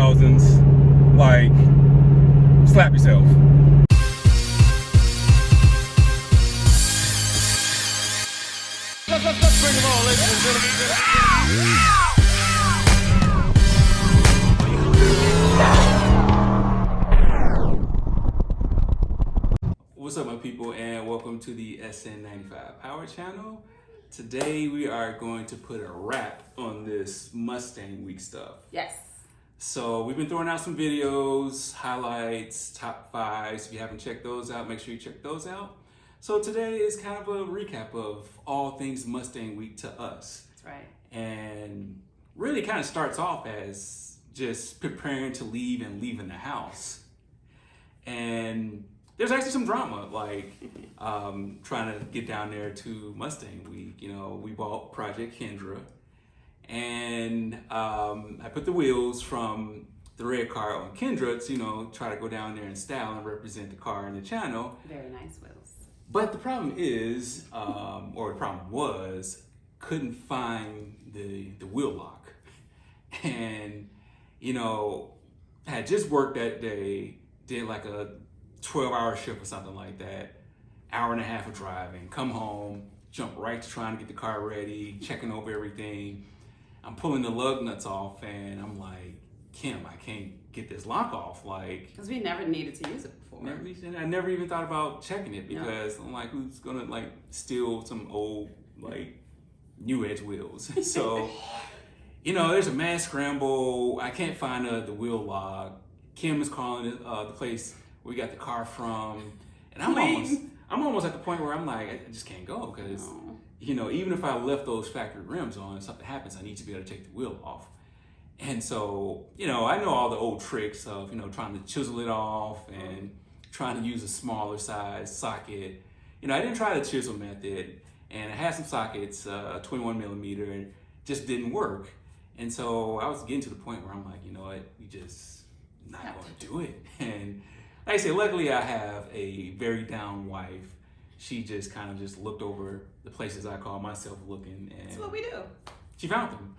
2000s, like, slap yourself. Let's bring them on, ladies and gentlemen. What's up, my people, and welcome to the SN95 Power Channel. Today we are going to put a wrap on this Mustang Week stuff. Yes. So we've been throwing out some videos, highlights, top fives. If you haven't checked those out, make sure you check those out. So today is kind of a recap of all things Mustang Week to us. That's right. And really kind of starts off as just preparing to leave and leaving the house. And there's actually some drama, like trying to get down there to Mustang Week. You know, we bought Project Kendra, and I put the wheels from the red car on Kendra to, you know, try to go down there in style and represent the car in the channel. Very nice wheels. But the problem is, or the problem was, couldn't find the wheel lock. And, you know, had just worked that day, did like a 12-hour shift or something like that, hour and a half of driving, come home, jump right to trying to get the car ready, checking over everything. I'm pulling the lug nuts off and I'm like, Kim, I can't get this lock off. Like, because we never needed to use it before. I never even thought about checking it because I'm like, who's gonna like steal some old like new edge wheels? So, you know, there's a mad scramble. I can't find the wheel lock. Kim is calling the place we got the car from, and I'm almost at the point where I'm like, I just can't go because, you know, even if I left those factory rims on and something happens, I need to be able to take the wheel off. And so, you know, I know all the old tricks of, you know, trying to chisel it off and trying to use a smaller size socket. You know, I didn't try the chisel method, and I had some sockets, 21 millimeter, and it just didn't work. And so I was getting to the point where I'm like, you know what, we just not going to do it. And like I said, luckily I have a very down wife. She just kind of just looked over the places I call myself looking. And that's what we do. She found them.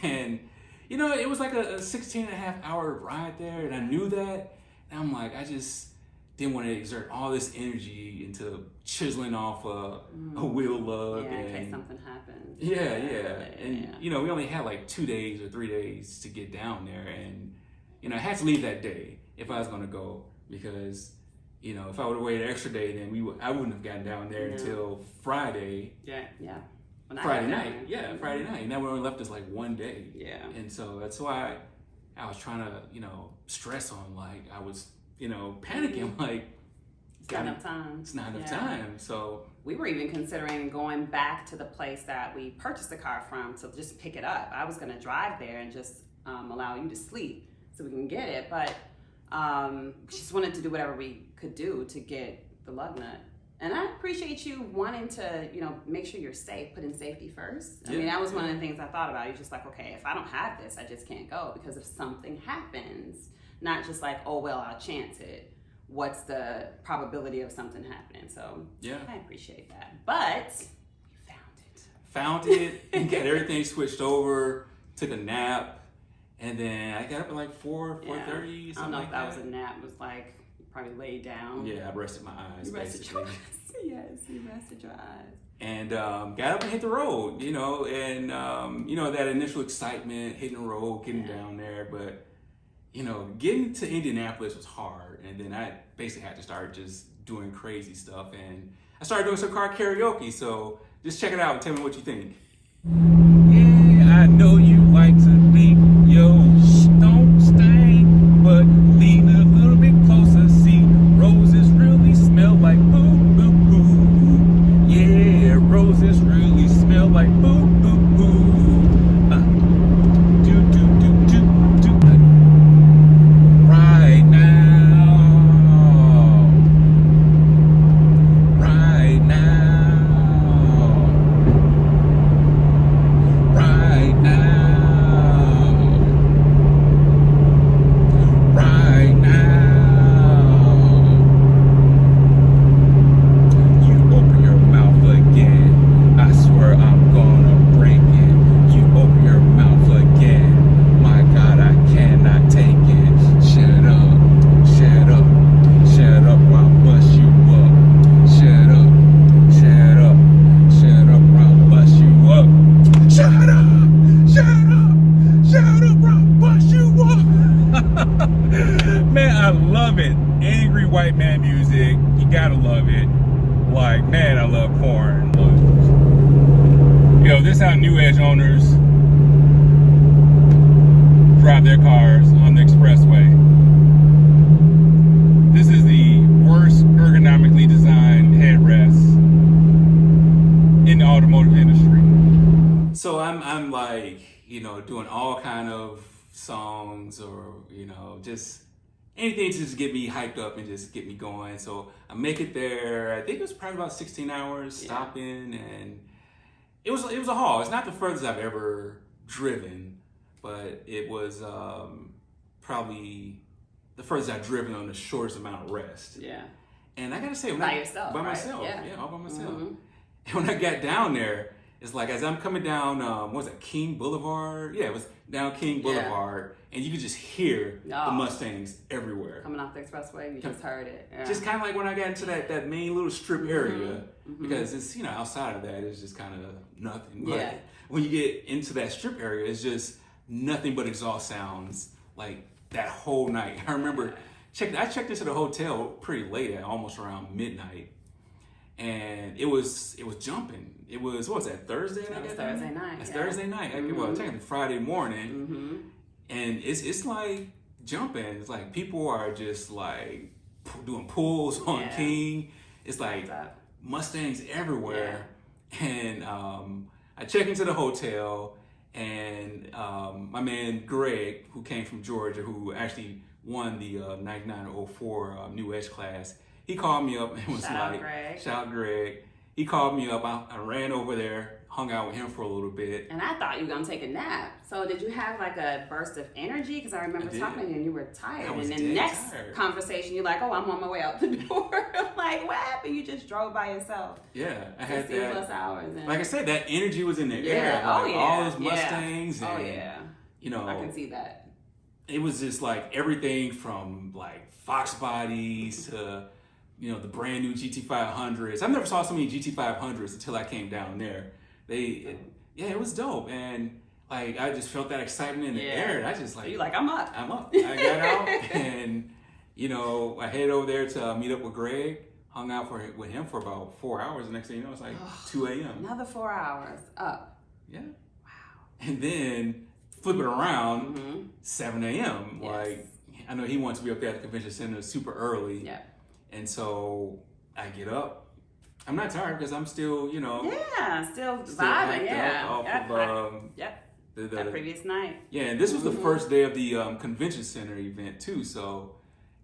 And, you know, it was like a 16.5-hour ride there, and I knew that. And I'm like, I just didn't want to exert all this energy into chiseling off a wheel lug. Yeah, in case something happened. Yeah. And, you know, we only had like 2 days or 3 days to get down there. And, you know, I had to leave that day if I was going to go. Because, you know, if I would have waited an extra day, then I wouldn't have gotten down there until Friday. Yeah. Friday night. Yeah, Friday night. And that would only left us like 1 day. Yeah. And so that's why I was trying to, you know, stress on, like, I was, you know, panicking, like, it's not enough time. It's not enough time. So we were even considering going back to the place that we purchased the car from to just pick it up. I was going to drive there and just allow you to sleep so we can get it. But she just wanted to do whatever we could do to get the lug nut. And I appreciate you wanting to, you know, make sure you're safe, put in safety first. I mean, that was one of the things I thought about. You're just like, okay, if I don't have this, I just can't go because if something happens, not just like, oh, well, I'll chance it. What's the probability of something happening? So I appreciate that. But you found it and got everything switched over, took a nap. And then I got up at like 4:30, something like that. I don't know if that was a nap. It was like, you probably laid down. Yeah, I rested my eyes. You rested your eyes. Yes, you rested your eyes. And got up and hit the road, you know, and, you know, that initial excitement, hitting the road, getting down there. But, you know, getting to Indianapolis was hard. And then I basically had to start just doing crazy stuff. And I started doing some car karaoke. So just check it out and tell me what you think. Yeah, I know you like to think, yo, don't stink, but lean a little bit closer. See, roses really smell like boo, boo, boo. Yeah, roses really smell like boo, boo, boo. Do, do, do, do, do. Right now. Right now. Man, I love it. Angry white man music. You gotta love it. Like, man, I love corn. Yo, this is how New Edge owners drive their cars on the expressway. This is the worst ergonomically designed headrest in the automotive industry. So I'm like, doing all kind of songs or, just anything to just get me hyped up and just get me going. So I make it there. I think it was probably about 16 hours stopping, and it was a haul. It's not the furthest I've ever driven, but it was probably the furthest I've driven on the shortest amount of rest. Yeah. And I gotta say, by yourself, by right? myself, Yeah, all by myself. Mm-hmm. And when I got down there, it's like as I'm coming down, what was it, King Boulevard? Yeah, it was down King Boulevard, and you could just hear the Mustangs everywhere. Coming off the expressway, you just heard it. Yeah. Just kind of like when I got into that main little strip area, because it's, outside of that, it's just kind of nothing. But when you get into that strip area, it's just nothing but exhaust sounds like that whole night. I remember I checked into the hotel pretty late, at almost around midnight. And it was jumping. It was, what was that, Thursday night? It was Thursday night. It's Thursday night. Well, technically Friday morning. And it's like jumping. It's like people are just like doing pulls on King. It's like Mustangs everywhere. And I check into the hotel, and my man Greg, who came from Georgia, who actually won the 9904 New Edge class, he called me up and was shout out Greg. He called me up. I ran over there, hung out with him for a little bit. And I thought you were going to take a nap. So did you have like a burst of energy? Because I remember talking to you and you were tired. And then next conversation, you're like, oh, I'm on my way out the door. I'm like, what happened? You just drove by yourself. Yeah. I had 16 plus hours. And... like I said, that energy was in the air. Like, all those Mustangs. Yeah. And, I can see that. It was just like everything from like Fox bodies to... the brand new GT500s. I never saw so many GT500s until I came down there. It was dope. And like, I just felt that excitement in the air. And I just like... You're like, I'm up. I got out and, I headed over there to meet up with Greg, hung out with him for about 4 hours. The next thing you know, it's like 2 a.m. Another 4 hours up. Yeah. Wow. And then flip it around, 7 a.m. Yes. Like, I know he wants to be up there at the convention center super early. Yeah. And so I get up. I'm not tired because I'm still, still vibing, that previous night. Yeah, and this was the first day of the convention center event too. So,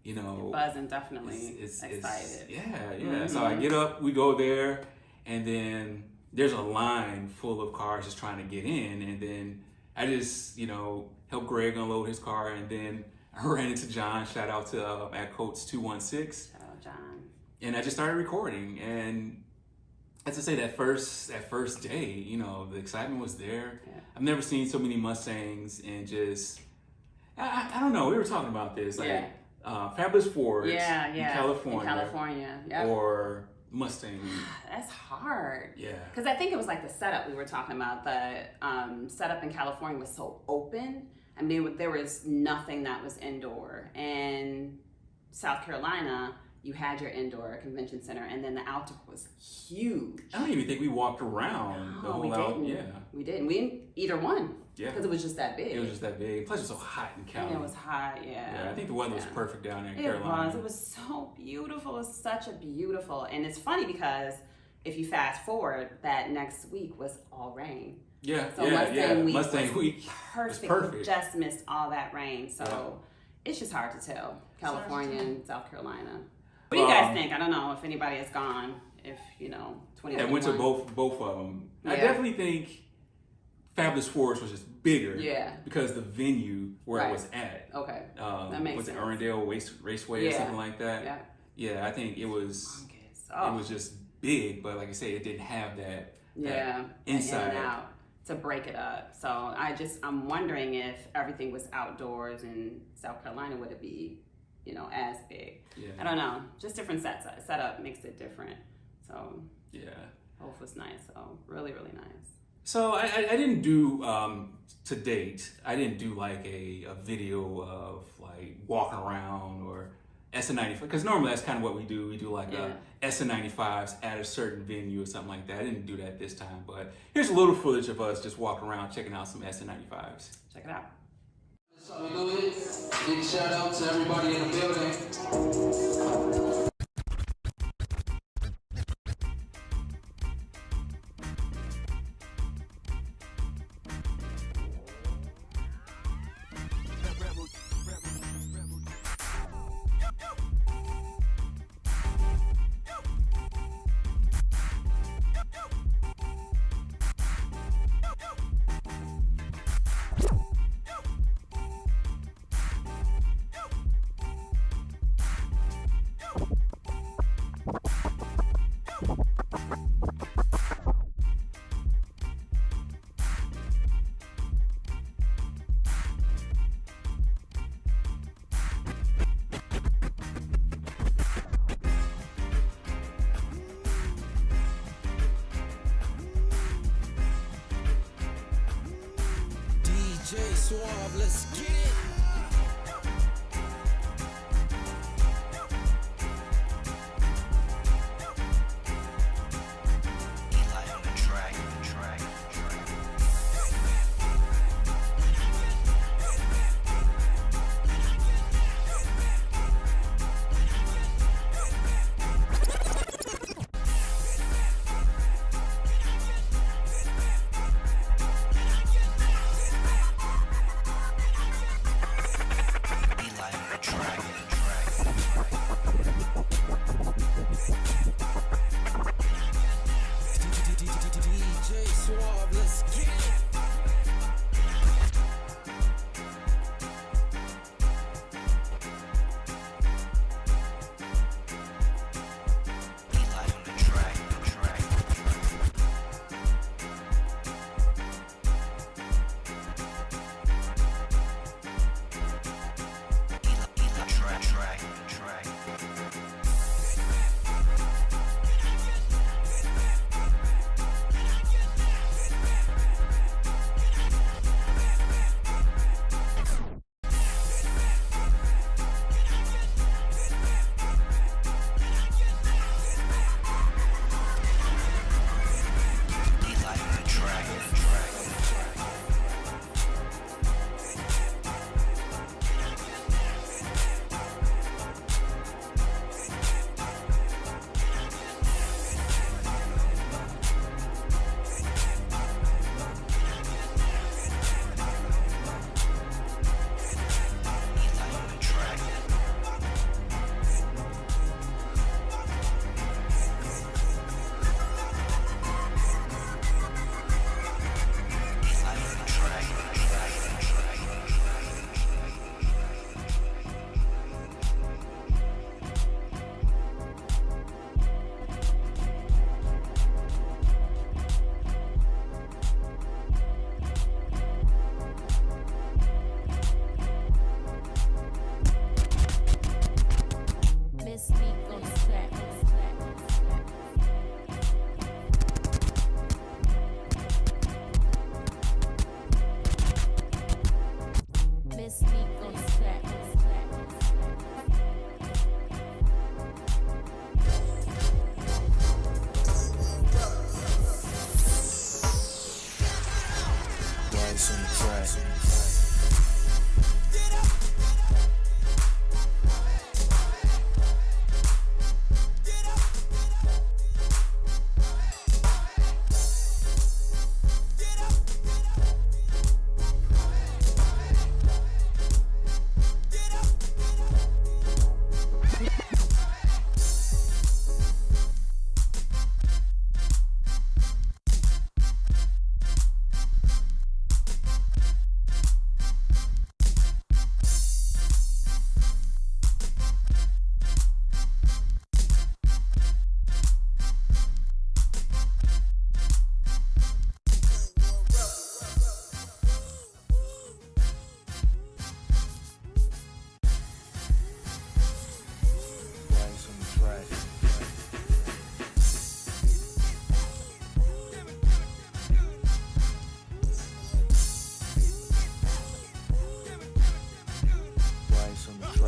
You're buzzing, definitely. Excited. So I get up, we go there, and then there's a line full of cars just trying to get in, and then I just, help Greg unload his car, and then I ran into John. Shout out to at Coates 216. John. And I just started recording, and as I say, that first day, the excitement was there. Yeah. I've never seen so many Mustangs, and just I don't know. We were talking about this, like Fabulous Fords in California, or Mustang. That's hard. Yeah, because I think it was like the setup we were talking about. The setup in California was so open. I mean, there was nothing that was indoor, and South Carolina, you had your indoor convention center, and then the outdoor was huge. I don't even think we walked around the whole We didn't. We didn't either one. Yeah. Because it was just that big. It was just that big. Plus, it was so hot in Cali. And it was hot, Yeah, I think the weather was perfect down there in Carolina. It was so beautiful. It was such a beautiful. And it's funny because if you fast forward, that next week was all rain. Yeah, so Mustang week perfect. Just missed all that rain. So it's just hard to tell. California and South Carolina. What do you guys think? I don't know if anybody has gone. If 2021. Yeah, I went to both of them. Yeah. I definitely think Fabulous Forest was just bigger. Yeah. Because the venue where it was at. Okay. That makes sense. Was it Erindale Raceway or something like that? Yeah. Yeah, I think it was. It was just big, but like I say, it didn't have that. Inside and out to break it up. So I'm wondering if everything was outdoors in South Carolina, would it be, as big? Yeah. I don't know. Just different setup makes it different. So both was nice. So really, really nice. So I didn't do to date. I didn't do like a video of like walking around or SN95 because normally that's kind of what we do. We do like SN95s at a certain venue or something like that. I didn't do that this time, but here's a little footage of us just walking around checking out some SN95s. Check it out. So we do it. Big shout out to everybody in the building. DJ Suave, let's get it. Eli on the track.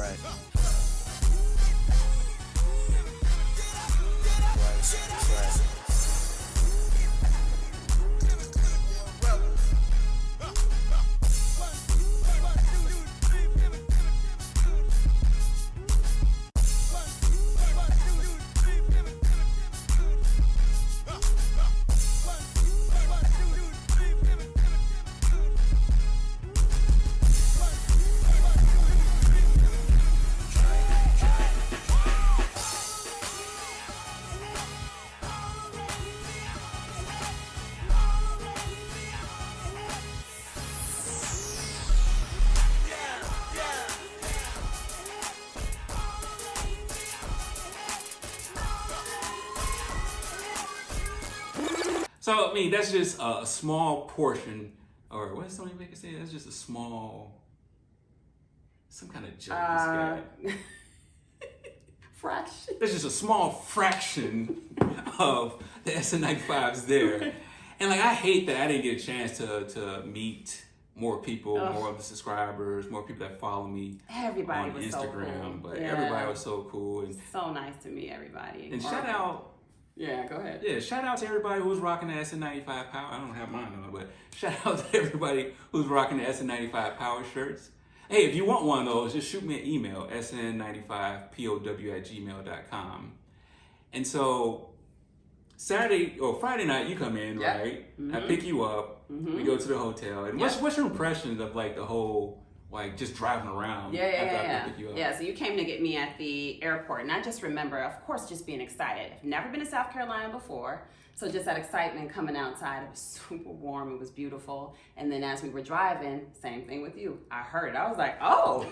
Right. Right. So I mean, that's just a small portion, or what does somebody make it say? That's just a small, some kind of joke. Fraction. There's just a small fraction of the SN95s there, and like I hate that I didn't get a chance to meet more people, more of the subscribers, more people that follow me Everybody on was Instagram. so cool. But Yeah. everybody was so cool, and So nice to meet everybody. and shout out. Yeah, go ahead. Yeah, shout out to everybody who's rocking the SN95 Power. I don't have mine on, but shout out to everybody who's rocking the SN95 Power shirts. Hey, if you want one of those, just shoot me an email, sn95pow@gmail.com. And so Saturday or Friday night, you come in, Yep. right? Mm-hmm. I pick you up. We go to the hotel. And what's your impressions of like the whole, like just driving around after I pick you up? Yeah, so you came to get me at the airport, and I just remember, of course, just being excited. I've never been to South Carolina before, so just that excitement coming outside. It was super warm, it was beautiful. And then as we were driving, same thing with you. I heard it, I was like, oh,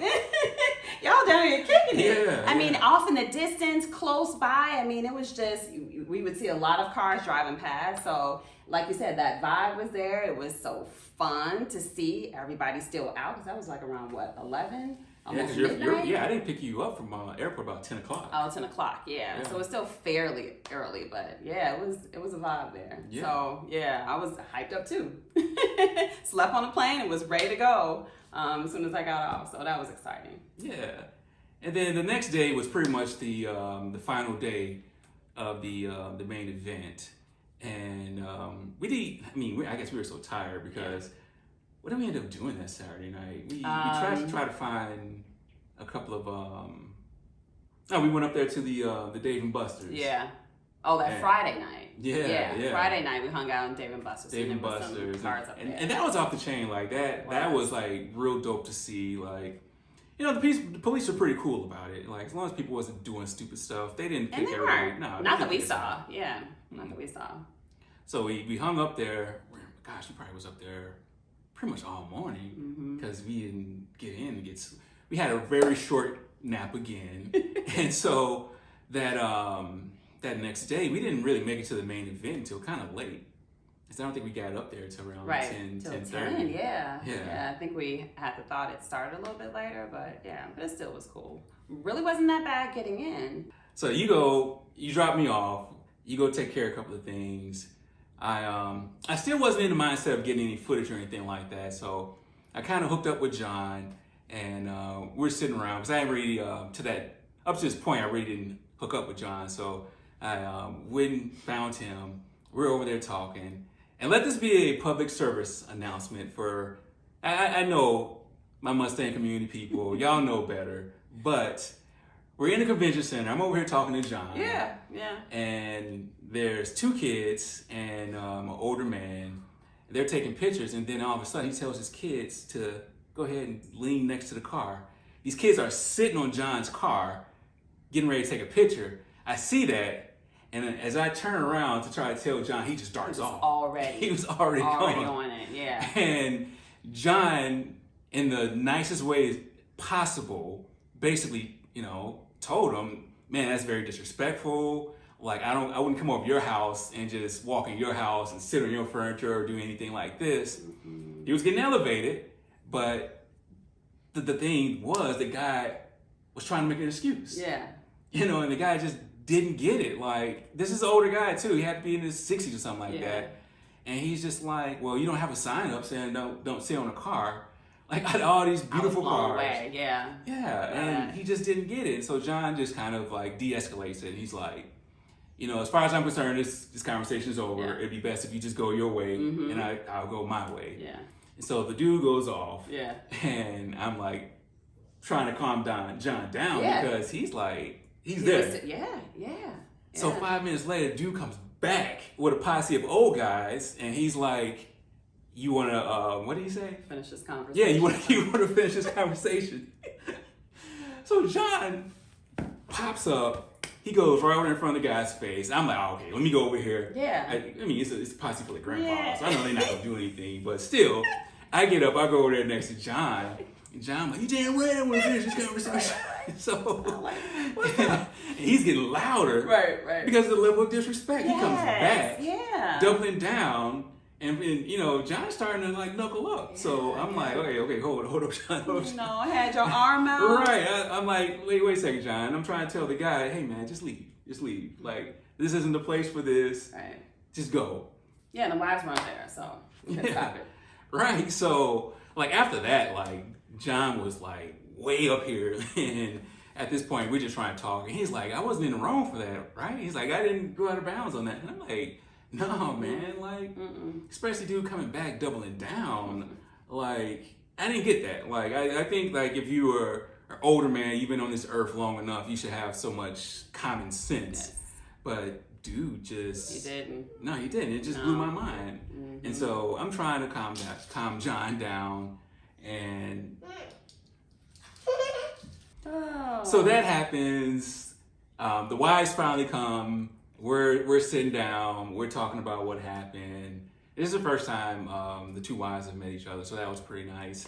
y'all down here kicking it. Yeah, I mean, off in the distance, close by, I mean, it was just, we would see a lot of cars driving past. So like you said, that vibe was there. It was so fun to see everybody still out, because that was like around what, 11? Almost midnight? I didn't pick you up from airport about 10 o'clock. Oh, 10 o'clock, yeah. So it's still fairly early, but yeah, it was a vibe there. Yeah. So yeah, I was hyped up too. Slept on the plane and was ready to go as soon as I got off. So that was exciting. Yeah. And then the next day was pretty much the final day of the main event. And I guess we were so tired because what did we end up doing that Saturday night? We tried to find a couple of we went up there to the Dave & Buster's. Yeah. Oh, that Friday night. Yeah. Friday night we hung out in Dave & Buster's. Dave & Buster's. Cars up there. And that was off the chain. Like that was like real dope to see. Like, you know, the police are pretty cool about it. Like, as long as people wasn't doing stupid stuff, they didn't pick everybody. No, not that we saw. Yeah, not that we saw. So we hung up there. Gosh, we probably was up there pretty much all morning because we didn't get in and get. We had a very short nap again, and so that next day we didn't really make it to the main event until kind of late. Because I don't think we got up there until around 10:30. Yeah. I think we had the thought it started a little bit later, but it still was cool. Really wasn't that bad getting in. So you drop me off, you go take care of a couple of things. I still wasn't in the mindset of getting any footage or anything like that, so I kind of hooked up with John, and we're sitting around because I ain't really up to this point I really didn't hook up with John, so I went and found him. We're over there talking, and let this be a public service announcement for I know my Mustang community people, y'all know better, but we're in the convention center. I'm over here talking to John. Yeah. And there's two kids and an older man. They're taking pictures, and then all of a sudden he tells his kids to go ahead and lean next to the car. These kids are sitting on John's car, getting ready to take a picture. I see that, and then as I turn around to try to tell John, he just darts off. He was already on it, yeah. And John, in the nicest way possible, basically, told him, man, that's very disrespectful. Like, I wouldn't come over your house and just walk in your house and sit on your furniture or do anything like this. Mm-hmm. He was getting elevated, but the thing was, the guy was trying to make an excuse. Yeah. And the guy just didn't get it. Like, this is an older guy too. He had to be in his 60s or something like that. And he's just like, well, you don't have a sign up saying don't sit on a car. Like out of all these beautiful blown cars. away. Yeah. Yeah, and he just didn't get it. So John just kind of like de-escalates it. He's like, you know, as far as I'm concerned, this conversation is over. Yeah. It'd be best if you just go your way and I'll go my way. Yeah. And so the dude goes off. Yeah. And I'm like trying to calm John down because he's like, he's there. Yeah. So 5 minutes later, dude comes back with a posse of old guys, and he's like, "You wanna what did he say? Finish this conversation. Yeah, you wanna finish this conversation." So John pops up. He goes right over in front of the guy's face. I'm like, oh, "Okay, let me go over here." Yeah. I mean, it's a posse full of grandpas, so I know they're not gonna do anything, but still, I get up. I go over there next to John. And John like, "You damn right I want to finish this conversation." So and he's getting louder, Right. because of the level of disrespect. He comes back, Yeah. doubling down, and you know John's starting to like knuckle up. So I'm like, okay, hold up, John. Hold up, John. I had your arm out. Right. I'm like, wait a second, John. I'm trying to tell the guy, hey man, just leave. Like this isn't the place for this. Right. Just go. Yeah, and the wives weren't there, so we couldn't stop it. Right. So like after that, like John was like way up here, and at this point we're just trying to talk, and he's like, I wasn't in the wrong for that, right? He's like, I didn't go out of bounds on that. And I'm like, no, man, like, especially dude coming back, doubling down, like, I didn't get that. Like, I think like if you were an older man, you've been on this earth long enough, you should have so much common sense. Yes. But dude just You didn't. No, he didn't. It just blew my mind. And so I'm trying to calm John down, and so that happens. The wives finally come. We're sitting down. We're talking about what happened. This is the first time the two wives have met each other, so that was pretty nice.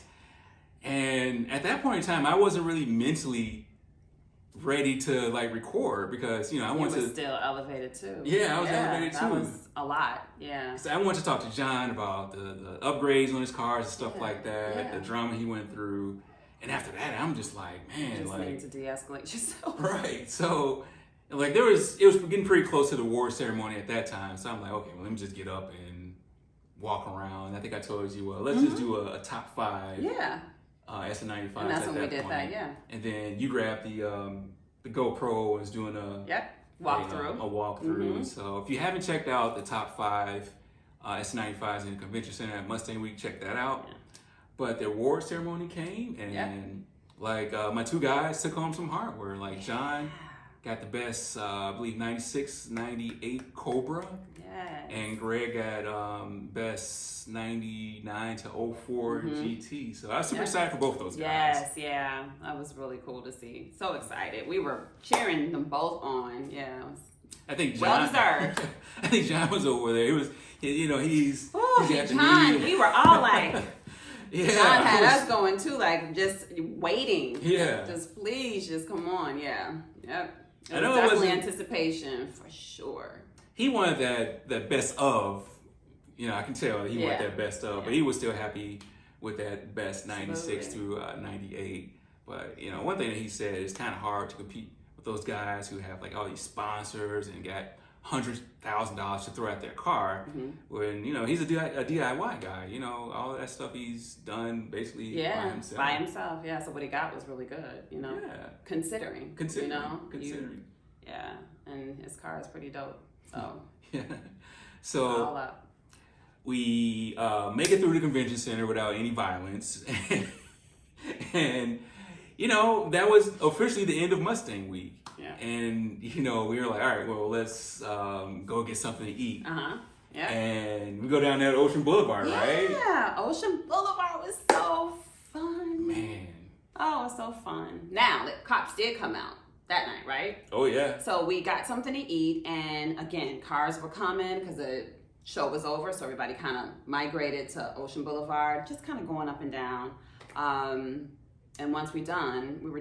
And at that point in time, I wasn't really mentally ready to like record because I wanted to. Still elevated too. Yeah, I was elevated too. That was a lot. Yeah. So I wanted to talk to John about the upgrades on his cars and stuff like that, the drama he went through. And after that, I'm just like, man, You just like need to de-escalate yourself. right. So like it was getting pretty close to the award ceremony at that time. So I'm like, okay, well, let me just get up and walk around. I think I told you, let's just do a top 5. Yeah. SN95. And that's when we did that, yeah. And then you grabbed the GoPro and was doing a Walk-Thru. A walkthrough. So if you haven't checked out the top 5 SN95s in the convention center at Mustang Week, check that out. Yeah. But the award ceremony came, and like my two guys took home some hardware. Like John got the best, I believe 96, 98 Cobra. Yes. And Greg got best 99 to 04 GT. So I was super excited for both those guys. Yes, yeah. That was really cool to see. So excited. We were cheering them both on. Yeah. It was I think John, well deserved. I think John was over there. He was, he's got the John, knee. we were all like, Yeah, John had us going too, like just waiting. Yeah. Just please, just come on. Yeah. Yep. I It know was it definitely wasn't- anticipation for sure. He wanted that best of, I can tell he wanted that best of, but he was still happy with that best 96 through 98. But, one thing that he said is kind of hard to compete with those guys who have like all these sponsors and got $100,000 to throw at their car when, he's a DIY guy, all that stuff he's done basically by himself. Yeah. So what he got was really good, considering. Considering. Yeah. And his car is pretty dope. So, yeah. So all up. we make it through the convention center without any violence. And, that was officially the end of Mustang Week. Yeah. And, we were like, all right, well, let's go get something to eat. Yeah. And we go down there to Ocean Boulevard, right? Yeah. Ocean Boulevard was so fun. Man. Oh, it was so fun. Now, the cops did come out that night, right? Oh, yeah. So we got something to eat, and again, cars were coming because the show was over, so everybody kind of migrated to Ocean Boulevard, just kind of going up and down. And once we were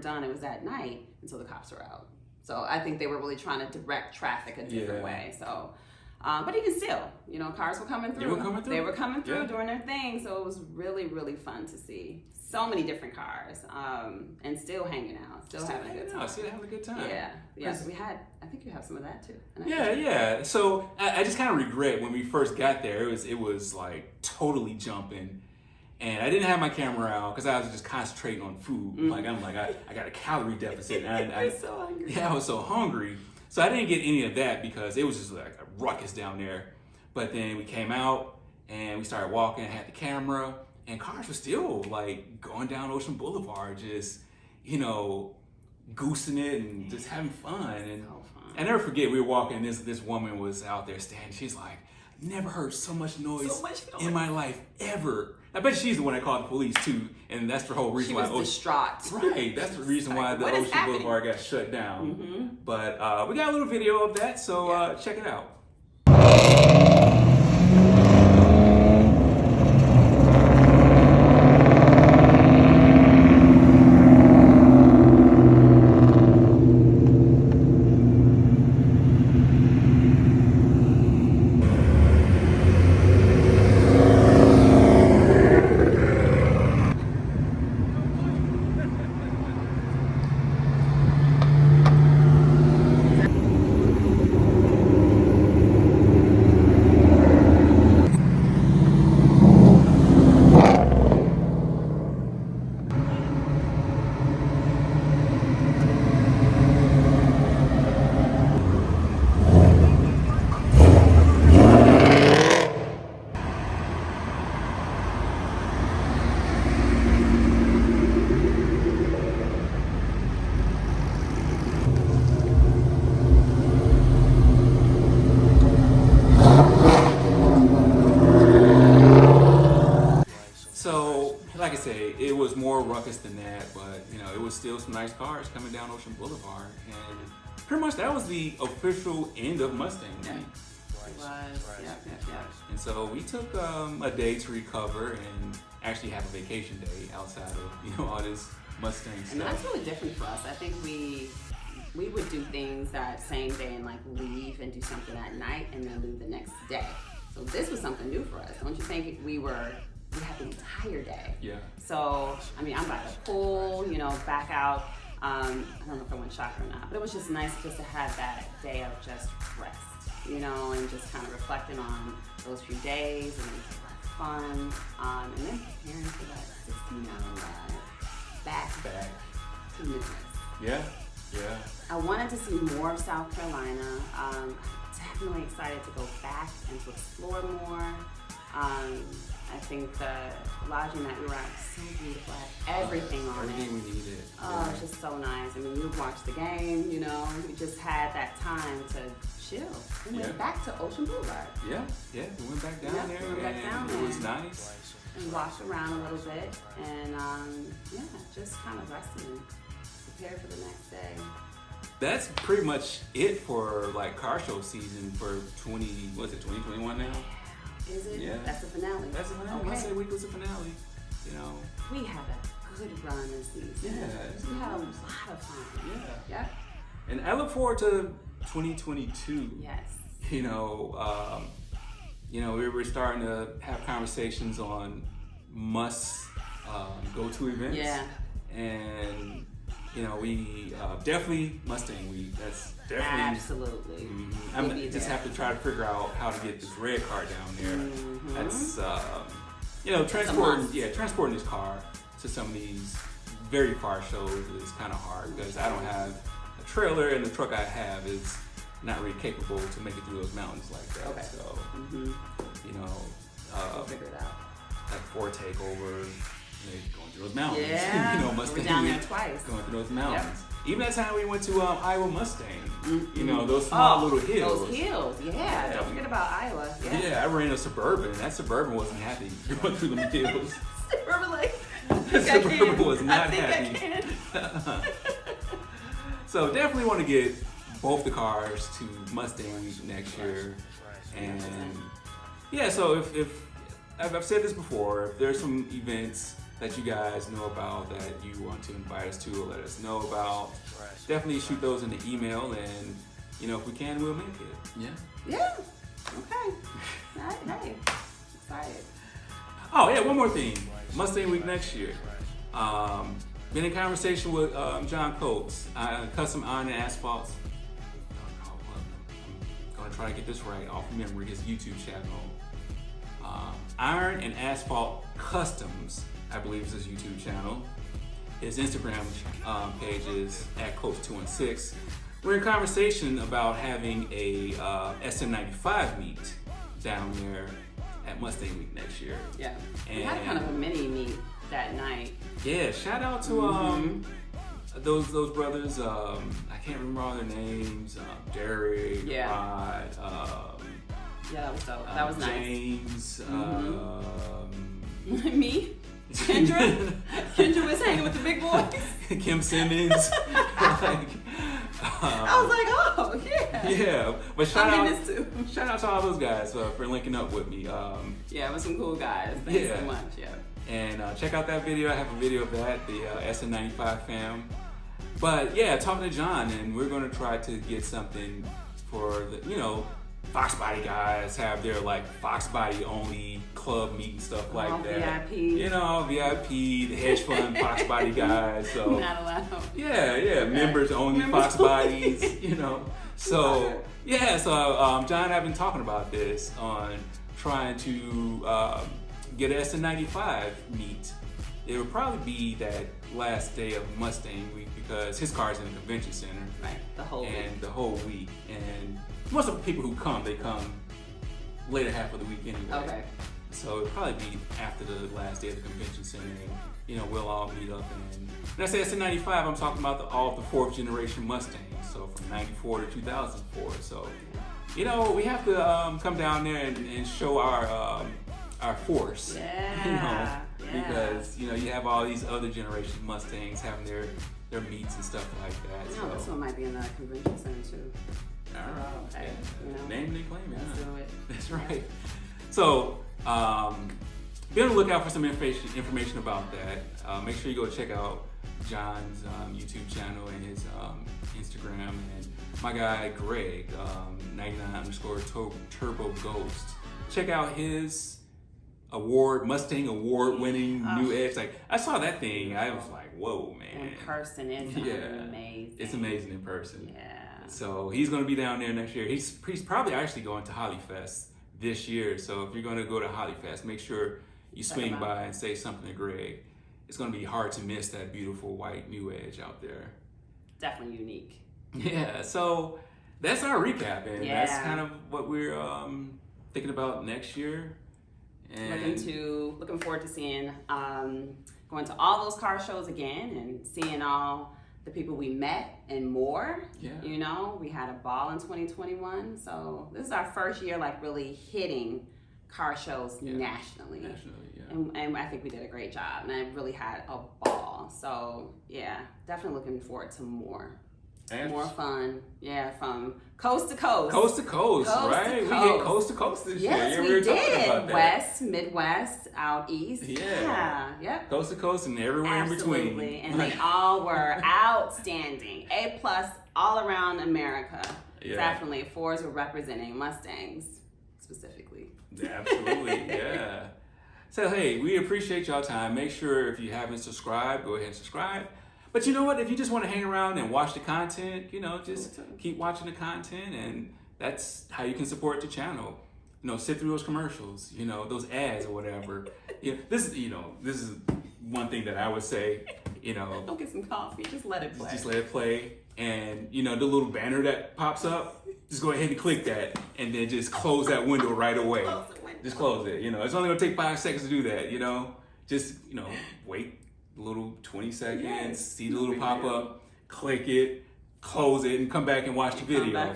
done, it was at night, and so the cops were out. So I think they were really trying to direct traffic a different way. So, but even still, cars were coming through. They were coming through doing their thing, so it was really, really fun to see. So many different cars, and still hanging out, still having a good time. Still having a good time. Yeah. So I think you have some of that too. Yeah. So I just kind of regret when we first got there. It was like totally jumping, And I didn't have my camera out because I was just concentrating on food. Like I got a calorie deficit. And I was so hungry. Yeah, I was so hungry. So I didn't get any of that because it was just like a ruckus down there. But then we came out and we started walking, I had the camera, and cars were still like going down Ocean Boulevard, just, you know, goosing it and just having fun. And So fun. I never forget, we were walking, this woman was out there standing, she's like, never heard so much noise in my life ever. I bet she's the one that called the police too, and that's the whole reason She why. was distraught. Right, that's the reason why the What is Ocean happening? Boulevard got shut down. But we got a little video of that, so check it out. So, like I say, it was more ruckus than that, but you know, it was still some nice cars coming down Ocean Boulevard, and pretty much that was the official end of Mustang Week. It was. Yep. And so we took a day to recover and actually have a vacation day outside of, you know, all this Mustang And that's stuff. really different for us. I think we would do things that same day and like leave and do something at night and then leave the next day. So this was something new for us. Don't you think we had the entire day? Yeah. So, I mean, I'm by the pool, you know, back out. I don't know if I went shopping or not, but it was just nice just to have that day of just rest, you know, and just kind of reflecting on those few days and then fun, and then preparing for that 16-hour ride back to Midwest. Yeah. I wanted to see more of South Carolina. Definitely excited to go back and to explore more. I think the lodging that we were at was so beautiful. It had everything on it. Everything we needed. Oh, it's just so nice. I mean, you watched the game, you know, we just had that time to chill. We went back to Ocean Boulevard Yeah, we went back down Yeah, there, we went back and down it was there. nice. and walked around a little bit and, just kind of rested and prepared for the next day. That's pretty much it for like car show season for 2021 now? Is it? Yeah. That's the finale. That's the finale. Okay. Mustang Week was the finale, you know. We had a good run this season. Yeah. We had a lot of fun. Yeah. Yep. And I look forward to 2022. Yes. You know, we were starting to have conversations on must go-to events. Yeah. And you know, we definitely Mustang Week. That's definitely Absolutely. I We'll be just there. have to try to figure out how to get this red car down there. Mhm. That's must. transporting this car to some of these very far shows is kind of hard because I don't have a trailer and the truck I have is not really capable to make it through those mountains like that. Okay. So Mm-hmm. you know, We'll figure it out. like Ford takeover. Going through those mountains. Yeah. You know, We Mustang. were down there twice. Going through those mountains. Even that time we went to Iowa Mustang. Mm-hmm. You know, those small little hills. Those hills, yeah. Don't forget about Iowa. Yeah. Yeah, I ran a Suburban. That Suburban wasn't happy going through them hills. Suburban, like, That Suburban was not I think happy. I can. So definitely want to get both the cars to Mustang Week next year. And yeah, so if I've said this before, if there's some events that you guys know about that you want to invite us to or let us know about, definitely shoot those in the email, and you know, if we can, we'll make it. Yeah. Yeah. Okay. Hey, excited. Oh yeah, one more thing. Mustang Week next year. Been in conversation with John Coates, Custom Iron and Asphalt. I'm gonna try to get this right off memory. His YouTube channel. Iron and Asphalt Customs, I believe is his YouTube channel. His Instagram page is at Coach216. We're in conversation about having a SN95 meet down there at Mustang Week next year. Yeah. And We had kind of a mini meet that night. yeah, shout out to those brothers. I can't remember all their names. Derek, Yeah. Rod, Yeah, that was dope. That was nice. James, Me? Kendra? Kendra was hanging with the big boys. Kim Simmons. Like, I was like, oh, yeah. yeah, but I'm in this too. shout out to all those guys for linking up with me. Yeah, it was some cool guys. Thanks Yeah. so much. Yeah. And check out that video. I have a video of that, the SN95 fam. But yeah, talking to John, and we're gonna try to get something for the, Fox Body guys have their like Fox Body only club meet and stuff like that. VIP. VIP, the hedge fund Fox Body guys. So Not allowed. yeah, members only Members Fox only. Bodies, So yeah, so John and I have been talking about this on trying to get an SN95 meet. It would probably be that last day of Mustang Week because his car's in the convention center. Right. The whole week. And the whole week. And most of the people who come, they come later half of the week anyway. Okay. So it'll probably be after the last day of the convention center, and we'll all meet up. And when I say SN95, I'm talking about all of the fourth generation Mustangs, so from '94 to 2004. So we have to come down there and show our force. Yeah. Because you have all these other generation Mustangs having their meets and stuff like that. No, this one might be in the convention center too. All right. Okay. Name and claim it. Let's Huh? do it. That's right. So, be on the lookout for some information about that. Make sure you go check out John's YouTube channel and his Instagram, and my guy Greg, 99_Turbo Ghost. Check out his Mustang award-winning new Edge. Like I saw that thing, I was like, "Whoa, man!" In person, it's amazing. It's amazing in person. Yeah. So he's going to be down there next year. He's probably actually going to Hollyfest this year. So if you're going to go to Hollyfest, make sure you swing by and say something to Greg. It's going to be hard to miss that beautiful white new Edge out there. Definitely unique. Yeah. So that's our recap, and that's kind of what we're thinking about next year. And Looking forward to seeing, going to all those car shows again and seeing all the people we met and more. Yeah. We had a ball in 2021. So this is our first year like really hitting car shows nationally. And I think we did a great job, and I really had a ball. So yeah, definitely looking forward to more. And more fun, from coast to coast. Coast to coast, right? We hit coast to coast this year. Yes, Yeah, we were did. talking about that. West, Midwest, out east. Yeah. Yep. Coast to coast and everywhere in between. Absolutely, and they all were outstanding. A+ all around America. Yeah. Definitely, fours were representing Mustangs specifically. Absolutely, yeah. So hey, we appreciate y'all time. Make sure if you haven't subscribed, go ahead and subscribe. But you know what? If you just want to hang around and watch the content, just keep watching the content, and that's how you can support the channel. Sit through those commercials, those ads or whatever. This is one thing that I would say, Don't get some coffee, just let it play. Just let it play, and the little banner that pops up, just go ahead and click that, and then just close that window right away. Just close it. It's only gonna take 5 seconds to do that. Just wait. Little 20 seconds, see the little pop up, click it, close it, and come back and watch the video.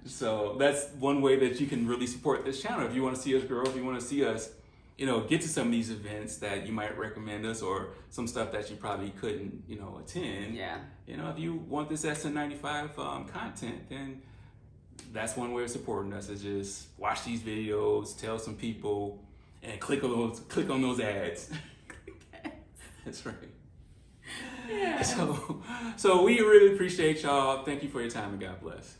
So that's one way that you can really support this channel. If you want to see us grow, if you want to see us, get to some of these events that you might recommend us, or some stuff that you probably couldn't, attend. Yeah. If you want this SN95 content, then that's one way of supporting us, is just watch these videos, tell some people, and click on those ads. That's right. Yeah. So we really appreciate y'all. Thank you for your time, and God bless.